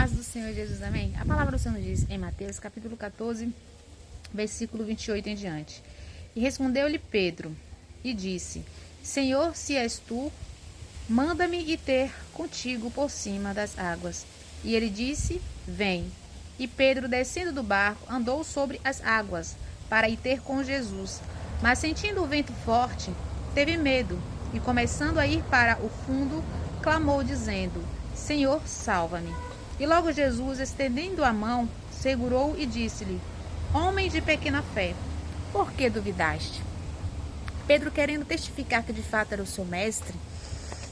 paz do Senhor Jesus, amém? A palavra do Senhor diz em Mateus capítulo 14, versículo 28 em diante. E respondeu-lhe Pedro e disse: Senhor, se és tu, manda-me ir ter contigo por cima das águas. E ele disse: Vem. E Pedro, descendo do barco, andou sobre as águas para ir ter com Jesus. Mas sentindo o vento forte, teve medo e, começando a ir para o fundo, clamou dizendo: Senhor, salva-me. E logo Jesus, estendendo a mão, segurou e disse-lhe: Homem de pequena fé, por que duvidaste? Pedro, querendo testificar que de fato era o seu mestre,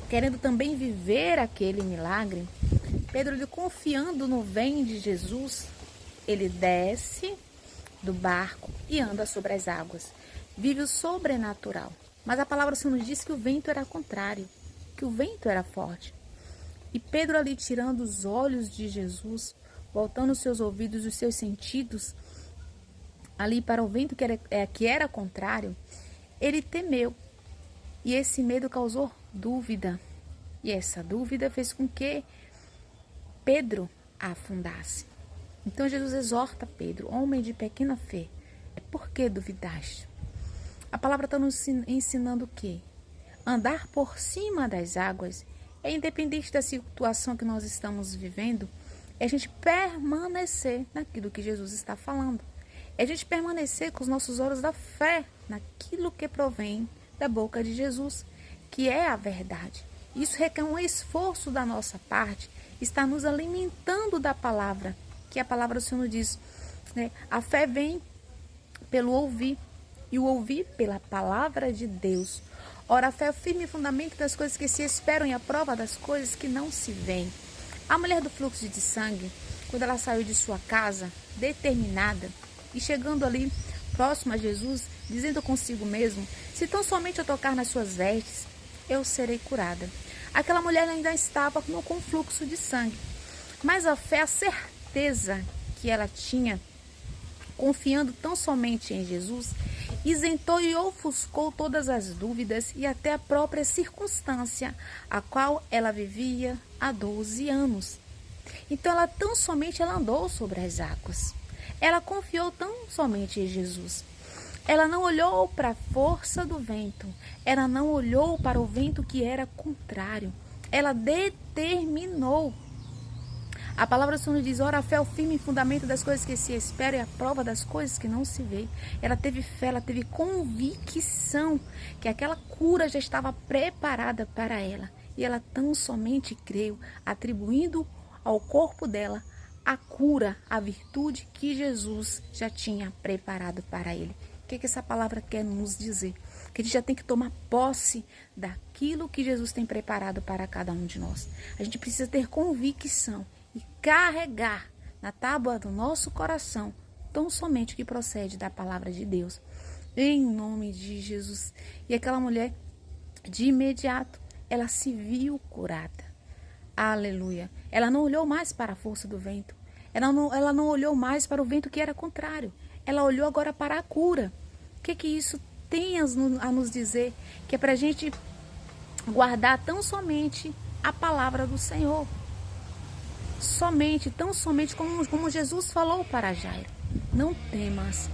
querendo também viver aquele milagre, Pedro, confiando no vem de Jesus, ele desce do barco e anda sobre as águas. Vive o sobrenatural. Mas a palavra do Senhor nos diz que o vento era contrário, que o vento era forte. E Pedro ali tirando os olhos de Jesus, voltando os seus ouvidos, os seus sentidos, ali para o vento que era contrário, ele temeu. E esse medo causou dúvida. E essa dúvida fez com que Pedro afundasse. Então Jesus exorta Pedro: homem de pequena fé, por que duvidaste? A palavra está nos ensinando o quê? Andar por cima das águas é independente da situação que nós estamos vivendo, é a gente permanecer naquilo que Jesus está falando. É a gente permanecer com os nossos olhos da fé naquilo que provém da boca de Jesus, que é a verdade. Isso requer um esforço da nossa parte, está nos alimentando da palavra, que a palavra do Senhor diz, né? A fé vem pelo ouvir, e o ouvir pela palavra de Deus. Ora, a fé é o firme fundamento das coisas que se esperam e a prova das coisas que não se veem. A mulher do fluxo de sangue, quando ela saiu de sua casa, determinada, e chegando ali próximo a Jesus, dizendo consigo mesmo: se tão somente eu tocar nas suas vestes, eu serei curada. Aquela mulher ainda estava com fluxo de sangue, mas a fé, a certeza que ela tinha, confiando tão somente em Jesus, isentou e ofuscou todas as dúvidas e até a própria circunstância a qual ela vivia há 12 anos. Então ela tão somente andou sobre as águas. Ela confiou tão somente em Jesus. Ela não olhou para a força do vento. Ela não olhou para o vento que era contrário. Ela determinou. A palavra do Senhor diz: ora, a fé é o firme fundamento das coisas que se esperam e a prova das coisas que não se vê. Ela teve fé, ela teve convicção que aquela cura já estava preparada para ela. E ela tão somente creu, atribuindo ao corpo dela a cura, a virtude que Jesus já tinha preparado para ele. O que essa palavra quer nos dizer? Que a gente já tem que tomar posse daquilo que Jesus tem preparado para cada um de nós. A gente precisa ter convicção e carregar na tábua do nosso coração tão somente o que procede da palavra de Deus. Em nome de Jesus. E aquela mulher, de imediato, ela se viu curada. Aleluia. Ela não olhou mais para a força do vento. Ela não olhou mais para o vento que era contrário. Ela olhou agora para a cura. O que isso tem a nos dizer? Que é para a gente guardar tão somente a palavra do Senhor. Somente, tão somente como Jesus falou para Jairo: não temas,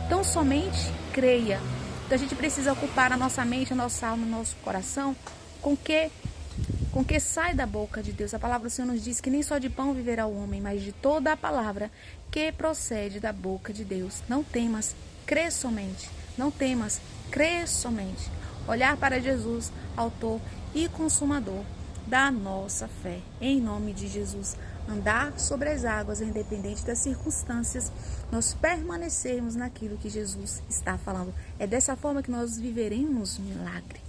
tão somente creia. Então a gente precisa ocupar a nossa mente, a nossa alma, o nosso coração com que sai da boca de Deus. A palavra do Senhor nos diz que nem só de pão viverá o homem, mas de toda a palavra que procede da boca de Deus. Não temas, crê somente. Não temas, crê somente. Olhar para Jesus, autor e consumador da nossa fé. Em nome de Jesus. Andar sobre as águas, independente das circunstâncias, nós permanecermos naquilo que Jesus está falando. É dessa forma que nós viveremos milagre.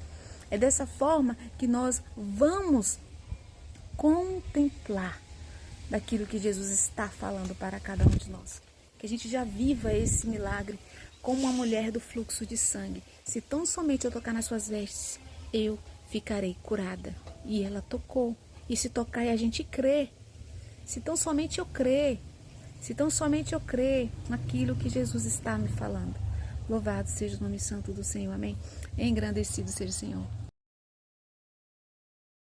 É dessa forma que nós vamos contemplar daquilo que Jesus está falando para cada um de nós. Que a gente já viva esse milagre como a mulher do fluxo de sangue. Se tão somente eu tocar nas suas vestes, eu ficarei curada. E ela tocou. E se tocar e a gente crê. Se tão somente eu crer. Se tão somente eu crer naquilo que Jesus está me falando. Louvado seja o nome santo do Senhor. Amém. Engrandecido seja o Senhor.